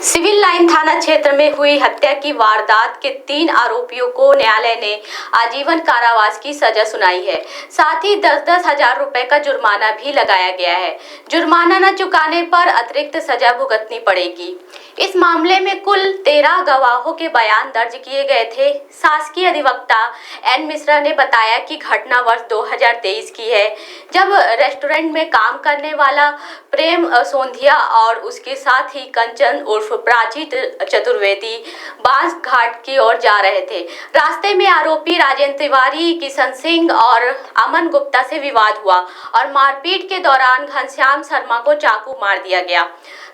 Civil line थाना क्षेत्र में हुई हत्या की वारदात के 3 आरोपियों को न्यायालय ने आजीवन कारावास की सजा सुनाई है। साथ ही 10-10 हजार रुपए का जुर्माना भी लगाया गया है। जुर्माना न चुकाने पर अतिरिक्त सजा भुगतनी पड़ेगी। इस मामले में कुल 13 गवाहों के बयान दर्ज किए गए थे। शासकीय अधिवक्ता एन मिश्रा ने बताया कि घटना वर्ष 2023 की है, जब रेस्टोरेंट में काम करने वाला प्रेम सोंधिया और उसके साथ ही कंचन उर्फ प्राची चतुर्वेदी बांस घाट की ओर जा रहे थे। रास्ते में आरोपी राजेंद्र तिवारी, किशन सिंह और अमन गुप्ता से विवाद हुआ और मारपीट के दौरान घनश्याम शर्मा को चाकू मार दिया गया।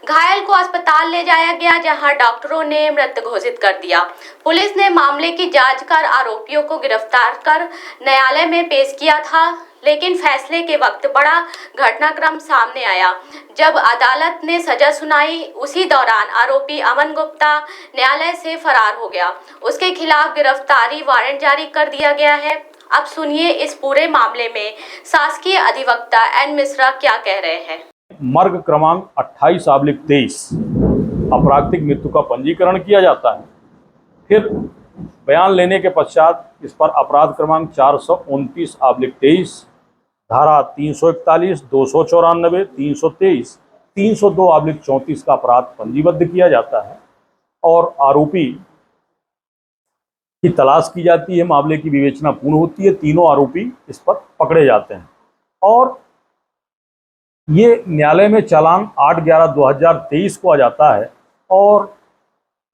घायल को अस्पताल ले जाया गया, जहां डॉक्टरों ने मृत घोषित कर दिया। पुलिस ने मामले की जांच कर आरोपियों को गिरफ्तार कर न्यायालय में पेश किया था, लेकिन फैसले के वक्त बड़ा घटनाक्रम सामने आया। जब अदालत ने सजा सुनाई, उसी दौरान आरोपी अमन गुप्ता न्यायालय से फरार हो गया। उसके खिलाफ गिरफ्तारी वारंट जारी कर दिया गया है। अब सुनिए इस पूरे मामले में शासकीय अधिवक्ता एन मिश्रा क्या कह रहे हैं। मर्ग क्रमांक 28/23 अपराधिक मृत्यु का पंजीकरण किया जाता है। फिर बयान लेने के पश्चात इस पर अपराध क्रमांक 429/23 धारा 341, 294, 323, 302/34 का अपराध पंजीबद्ध किया जाता है और आरोपी की तलाश की जाती है। मामले की विवेचना पूर्ण होती है। तीनों आरोपी इस पर पकड़े जाते हैं और ये न्यायालय में चालान 8/11/2023 को आ जाता है और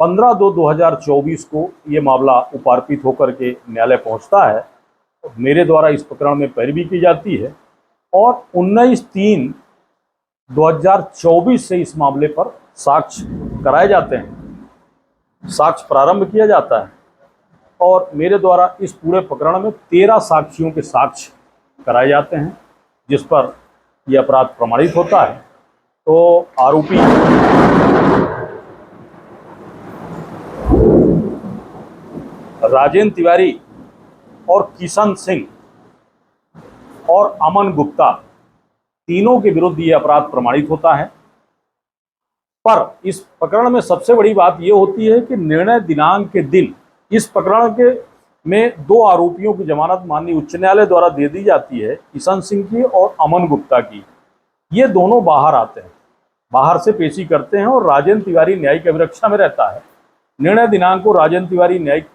15/2/2024 को ये मामला उपार्पित होकर के न्यायालय पहुंचता है। मेरे द्वारा इस प्रकरण में पैरवी की जाती है और 19/3/2024 से इस मामले पर साक्ष्य कराए जाते हैं, साक्ष्य प्रारंभ किया जाता है और मेरे द्वारा इस पूरे प्रकरण में 13 साक्षियों के साक्ष्य कराए जाते हैं, जिस पर यह अपराध प्रमाणित होता है। तो आरोपी राजेंद्र तिवारी और किशन सिंह और अमन गुप्ता तीनों के विरुद्ध यह अपराध प्रमाणित होता है। पर इस प्रकरण में सबसे बड़ी बात यह होती है कि निर्णय दिनांक के दिन इस प्रकरण के में 2 आरोपियों की जमानत माननीय उच्च न्यायालय द्वारा दे दी जाती है, किशन सिंह की और अमन गुप्ता की। ये दोनों बाहर आते हैं, बाहर से पेशी करते हैं और राजेंद्र तिवारी न्यायिक अभिरक्षा में रहता है। निर्णय दिनांक को राजेंद्र तिवारी न्यायिक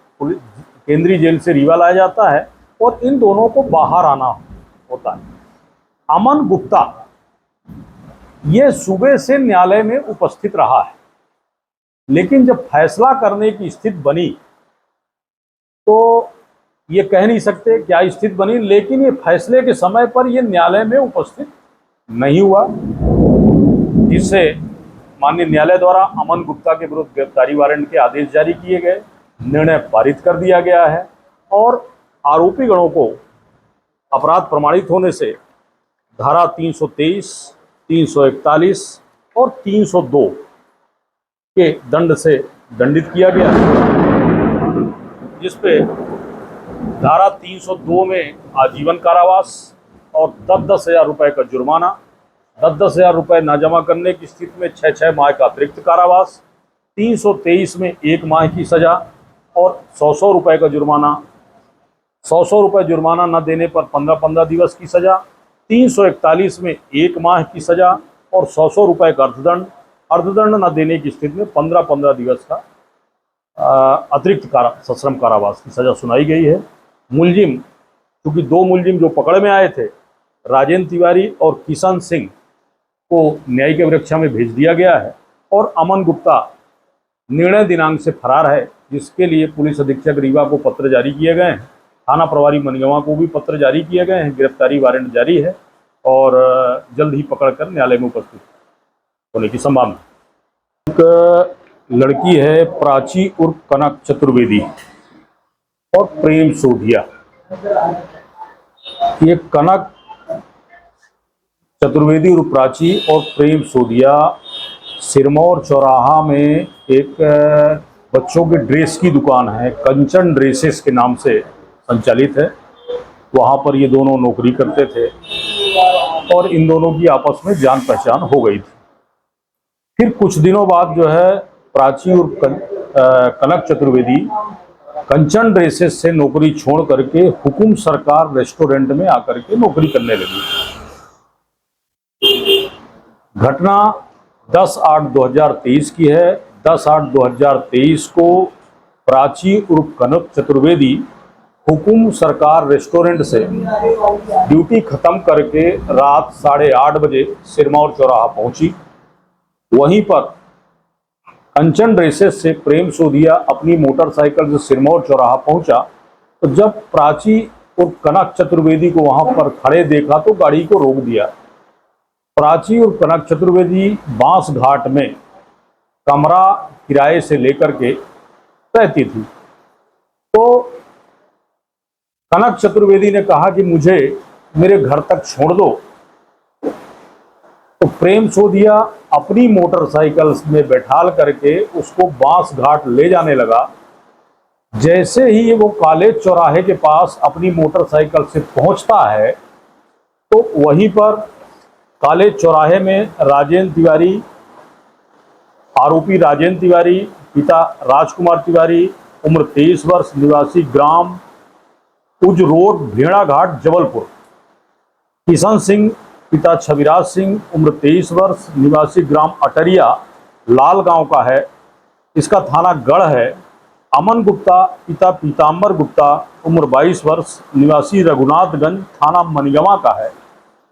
केंद्रीय जेल से रीवा लाया जाता है और इन दोनों को बाहर आना होता है। अमन गुप्ता ये सुबह से न्यायालय में उपस्थित रहा है, लेकिन जब फैसला करने की स्थिति बनी तो ये कह नहीं सकते क्या स्थिति बनी, लेकिन ये फैसले के समय पर ये न्यायालय में उपस्थित नहीं हुआ, जिससे माननीय न्यायालय द्वारा अमन गुप्ता के विरुद्ध गिरफ्तारी वारंट के आदेश जारी किए गए, निर्णय पारित कर दिया गया है और आरोपी गणों को अपराध प्रमाणित होने से धारा 323, 341 और 302 के दंड से दंडित किया गया है, जिस पे धारा 302 में आजीवन कारावास और 10-10 हजार रुपये का जुर्माना, 10-10 हजार रुपये न जमा करने की स्थिति में 6-6 माह का अतिरिक्त कारावास, 323 में 1 माह की सजा और 100-100 रुपये का जुर्माना, 100-100 रुपये जुर्माना न देने पर 15-15 दिवस की सजा, 341 में 1 माह की सजा और 100-100 रुपये का अर्थदंड न देने की स्थिति में 15-15 दिवस का अतिरिक्त सश्रम कारावास की सजा सुनाई गई है। मुलजिम, क्योंकि 2 मुलजिम जो पकड़ में आए थे, राजेंद्र तिवारी और किशन सिंह को न्यायिक अभिरक्षा में भेज दिया गया है और अमन गुप्ता निर्णय दिनांक से फरार है, जिसके लिए पुलिस अधीक्षक रीवा को पत्र जारी किए गए हैं। थाना प्रभारी मनगवा को भी पत्र जारी किए गए हैं। गिरफ्तारी वारंट जारी है और जल्द ही पकड़कर न्यायालय में उपस्थित होने की संभावना। एक लड़की है प्राची उर्फ कनक चतुर्वेदी और प्रेम सोधिया। ये कनक चतुर्वेदी और प्राची और प्रेम सोधिया सिरमौर चौराहा में एक बच्चों के ड्रेस की दुकान है, कंचन ड्रेसेस के नाम से संचालित है। वहाँ पर ये दोनों नौकरी करते थे और इन दोनों की आपस में जान पहचान हो गई थी। फिर कुछ दिनों बाद जो है प्राची और कनक चतुर्वेदी कंचन ड्रेसेस से नौकरी छोड़ करके हुकुम सरकार रेस्टोरेंट में आकर के नौकरी करने लगी। घटना 10/8/2023 की है। 10/8/2023 को प्राची उर्फ कनक चतुर्वेदी हुकुम सरकार रेस्टोरेंट से ड्यूटी खत्म करके रात 8:30 बजे सिरमौर चौराहा पहुंची। वहीं पर कंचन ड्रेसेस से प्रेम सोदिया अपनी मोटरसाइकिल से सिरमौर चौराहा पहुंचा, तो जब प्राची और कनक चतुर्वेदी को वहां पर खड़े देखा तो गाड़ी को रोक दिया। प्राची और कनक चतुर्वेदी बांस घाट में कमरा किराए से लेकर के रहती थी। तो कनक चतुर्वेदी ने कहा कि मुझे मेरे घर तक छोड़ दो। तो प्रेम सोदिया अपनी मोटरसाइकिल में बैठाल करके उसको बांस घाट ले जाने लगा। जैसे ही वो कॉलेज चौराहे के पास अपनी मोटरसाइकिल से पहुंचता है तो वहीं पर कॉलेज चौराहे में राजेंद्र तिवारी, आरोपी राजेंद्र तिवारी, पिता राजकुमार तिवारी, उम्र 23 वर्ष, निवासी ग्राम उज रोड, भेड़ा घाट, जबलपुर, किशन सिंह, पिता छविराज सिंह, उम्र 23 वर्ष, निवासी ग्राम अटरिया, लाल गांव का है, इसका थाना गढ़ है। अमन गुप्ता, पिता पीताम्बर गुप्ता, उम्र 22 वर्ष, निवासी रघुनाथगंज, थाना मनगवा का है।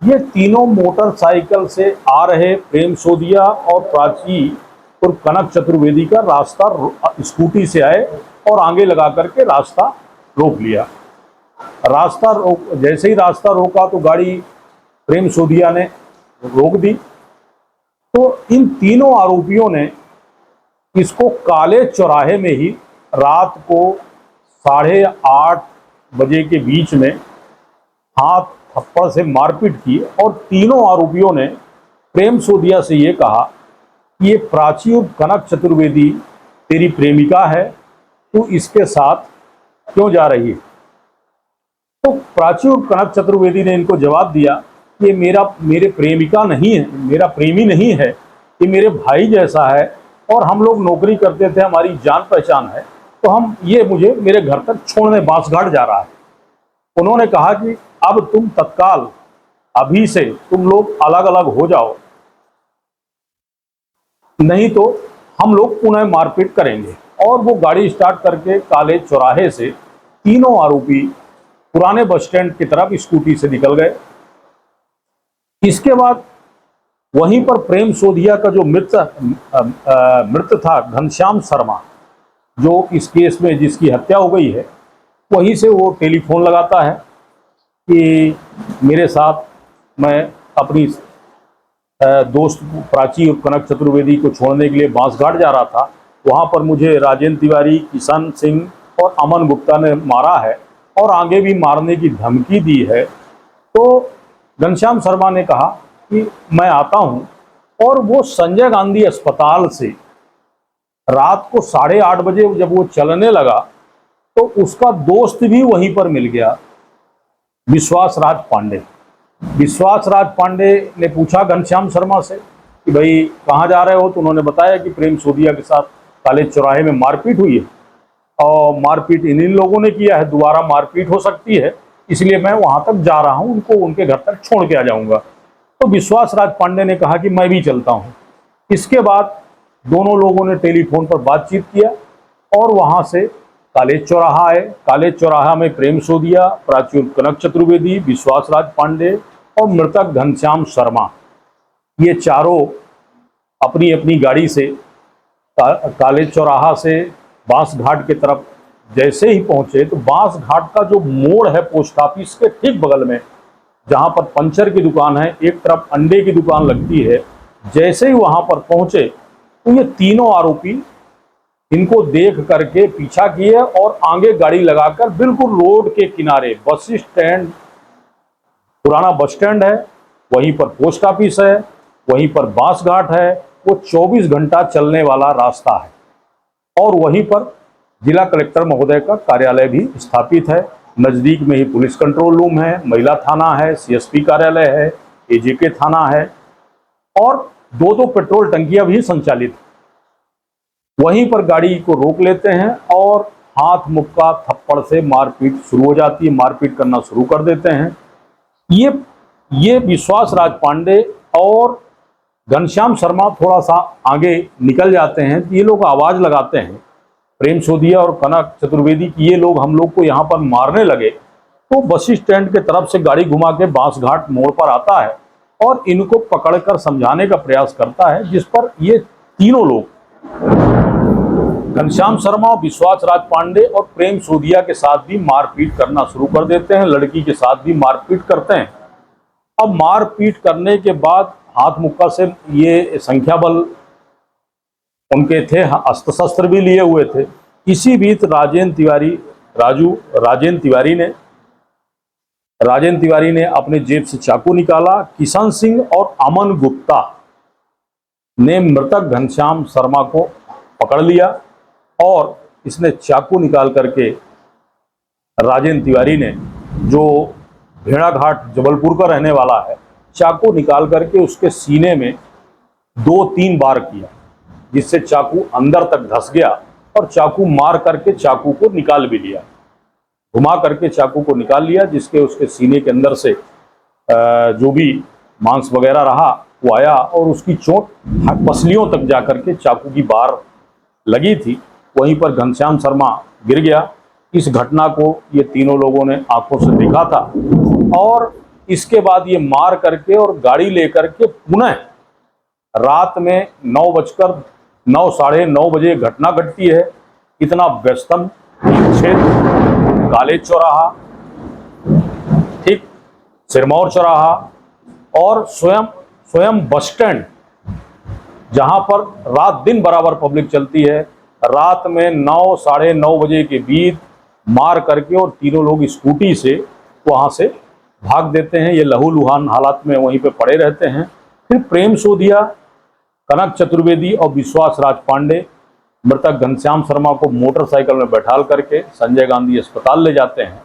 ये तीनों मोटरसाइकिल से आ रहे प्रेम सोदिया और प्राची और कनक चतुर्वेदी का रास्ता स्कूटी से आए और आगे लगा करके रास्ता रोक लिया। जैसे ही रास्ता रोका तो गाड़ी प्रेम सोदिया ने रोक दी। तो इन तीनों आरोपियों ने इसको कॉलेज चौराहे में ही रात को 8:30 बजे के बीच में हाथ थप्पड़ से मारपीट की और तीनों आरोपियों ने प्रेम सोदिया से ये कहा कि ये प्राची और कनक चतुर्वेदी तेरी प्रेमिका है, तू इसके साथ क्यों जा रही है। तो प्राची और कनक चतुर्वेदी ने इनको जवाब दिया कि मेरे प्रेमिका नहीं है, मेरा प्रेमी नहीं है, ये मेरे भाई जैसा है और हम लोग नौकरी करते थे, हमारी जान पहचान है, तो मुझे मेरे घर तक छोड़ने बांसघाट जा रहा है। उन्होंने कहा कि अब तुम तत्काल अभी से तुम लोग अलग अलग हो जाओ, नहीं तो हम लोग पुनः मारपीट करेंगे। और वो गाड़ी स्टार्ट करके कॉलेज चौराहे से तीनों आरोपी पुराने बस स्टैंड की तरफ स्कूटी से निकल गए। इसके बाद वहीं पर प्रेम सोदिया का जो मृत था घनश्याम शर्मा, जो इस केस में जिसकी हत्या हो गई है, वहीं से वो टेलीफोन लगाता है कि मेरे साथ मैं अपनी दोस्त प्राची और कनक चतुर्वेदी को छोड़ने के लिए बांसघाट जा रहा था, वहाँ पर मुझे राजेंद्र तिवारी, किशन सिंह और अमन गुप्ता ने मारा है और आगे भी मारने की धमकी दी है। तो घनश्याम शर्मा ने कहा कि मैं आता हूँ, और वो संजय गांधी अस्पताल से रात को 8:30 बजे जब वो चलने लगा तो उसका दोस्त भी वहीं पर मिल गया, विश्वास राज पांडे। विश्वास राज पांडे ने पूछा घनश्याम शर्मा से कि भाई कहाँ जा रहे हो, तो उन्होंने बताया कि प्रेम सोदिया के साथ कॉलेज चौराहे में मारपीट हुई है और मारपीट इन लोगों ने किया है, दोबारा मारपीट हो सकती है, इसलिए मैं वहां तक जा रहा हूं, उनको उनके घर तक छोड़ के आ जाऊंगा। तो विश्वास राज पांडे ने कहा कि मैं भी चलता हूं। इसके बाद दोनों लोगों ने टेलीफोन पर बातचीत किया और वहां से कॉलेज चौराहा आए। कॉलेज चौराहा में प्रेम सोदिया, प्राची कनक चतुर्वेदी, विश्वास राज पांडे और मृतक घनश्याम शर्मा, ये चारों अपनी अपनी गाड़ी से कॉलेज चौराहा से बांस घाट की तरफ जैसे ही पहुंचे तो बांस घाट का जो मोड़ है पोस्ट ऑफिस के ठीक बगल में, जहां पर पंचर की दुकान है, एक तरफ अंडे की दुकान लगती है, जैसे ही वहां पर पहुंचे तो ये तीनों आरोपी इनको देख करके पीछा किए और आगे गाड़ी लगाकर बिल्कुल रोड के किनारे, बस स्टैंड, पुराना बस स्टैंड है, वहीं पर पोस्ट ऑफिस है, वहीं पर बांस घाट है, वो 24 घंटा चलने वाला रास्ता है और वहीं पर जिला कलेक्टर महोदय का कार्यालय भी स्थापित है। नज़दीक में ही पुलिस कंट्रोल रूम है, महिला थाना है, सीएसपी कार्यालय है, एजेके थाना है और 2-2 पेट्रोल टंकियां भी संचालित। वहीं पर गाड़ी को रोक लेते हैं और हाथ मुक्का थप्पड़ से मारपीट शुरू हो जाती है, मारपीट करना शुरू कर देते हैं। ये विश्वास राज पांडे और घनश्याम शर्मा थोड़ा सा आगे निकल जाते हैं। ये लोग आवाज लगाते हैं प्रेम सोदिया और कनक चतुर्वेदी की, ये लोग हम लोग को यहाँ पर मारने लगे। तो बस स्टैंड के तरफ से गाड़ी घुमा के बांसघाट मोड़ पर आता है और इनको पकड़कर समझाने का प्रयास करता है, जिस पर ये तीनों लोग घनश्याम शर्मा, विश्वास राज पांडे और प्रेम सोदिया के साथ भी मारपीट करना शुरू कर देते हैं। लड़की के साथ भी मारपीट करते हैं। अब मारपीट करने के बाद हाथ मुक्का से ये संख्या बल उनके थे, अस्त्र शस्त्र भी लिए हुए थे। इसी बीच राजेंद्र तिवारी ने अपने जेब से चाकू निकाला। किशन सिंह और अमन गुप्ता ने मृतक घनश्याम शर्मा को पकड़ लिया और इसने चाकू निकाल करके राजेंद्र तिवारी ने, जो भेड़ाघाट जबलपुर का रहने वाला है, चाकू निकाल करके उसके सीने में 2-3 बार किया, जिससे चाकू अंदर तक धंस गया और चाकू मार करके चाकू को निकाल भी लिया, घुमा करके चाकू को निकाल लिया, जिसके उसके सीने के अंदर से जो भी मांस वगैरह रहा वो आया और उसकी चोट पसलियों तक जाकर के चाकू की बार लगी थी। वहीं पर घनश्याम शर्मा गिर गया। इस घटना को ये तीनों लोगों ने आंखों से देखा था और इसके बाद ये मार करके और गाड़ी लेकर के पुनः रात में 9 साढ़े 9 बजे घटना घटती है। इतना व्यस्तम क्षेत्र, कॉलेज चौराहा, ठीक, सिरमौर चौराहा और स्वयं बस स्टैंड, जहां पर रात दिन बराबर पब्लिक चलती है, रात में 9 साढ़े 9 बजे के बीच मार करके और तीनों लोग स्कूटी से वहां से भाग देते हैं। ये लहूलुहान हालात में वहीं पे पड़े रहते हैं। फिर प्रेम सोदिया, कनक चतुर्वेदी और विश्वास राज पांडे मृतक घनश्याम शर्मा को मोटरसाइकिल में बैठाल करके संजय गांधी अस्पताल ले जाते हैं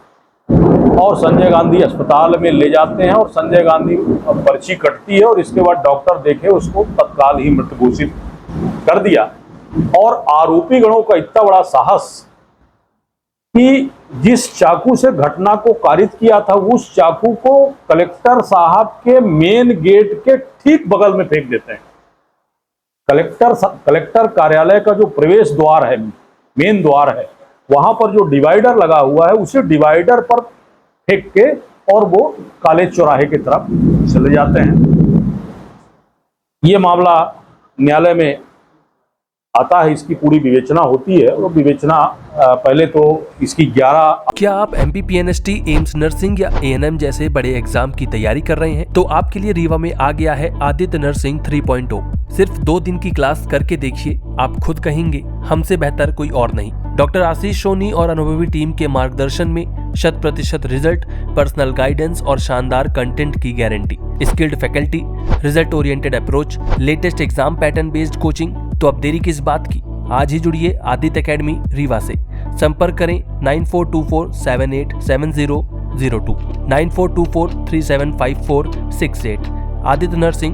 और संजय गांधी अस्पताल में ले जाते हैं और संजय गांधी पर्ची कटती है और इसके बाद डॉक्टर देखे उसको तत्काल ही मृत घोषित कर दिया। और आरोपी गणों का इतना बड़ा साहस कि जिस चाकू से घटना को कारित किया था, उस चाकू को कलेक्टर साहब के मेन गेट के ठीक बगल में फेंक देते हैं। कलेक्टर कार्यालय का जो प्रवेश द्वार है, मेन द्वार है, वहां पर जो डिवाइडर लगा हुआ है, उसी डिवाइडर पर फेंक के और वो कॉलेज चौराहे की तरफ चले जाते हैं। ये मामला न्यायालय में आता है, इसकी पूरी विवेचना होती है और विवेचना पहले तो इसकी 11। क्या आप MPPNST, एम्स नर्सिंग या ANM जैसे बड़े एग्जाम की तैयारी कर रहे हैं? तो आपके लिए रीवा में आ गया है आदित्य नर्सिंग 3.0। सिर्फ 2 दिन की क्लास करके देखिए, आप खुद कहेंगे हमसे बेहतर कोई और नहीं। डॉक्टर आशीष सोनी और अनुभवी टीम के मार्गदर्शन में 100% रिजल्ट, पर्सनल गाइडेंस और शानदार कंटेंट की guarantee, skilled faculty, result oriented approach, latest exam pattern based coaching. तो अब देरी किस बात की, आज ही जुड़िए आदित्य एकेडमी रीवा से। संपर्क करें 9424787002, 9424375468। आदित्य नर्सिंग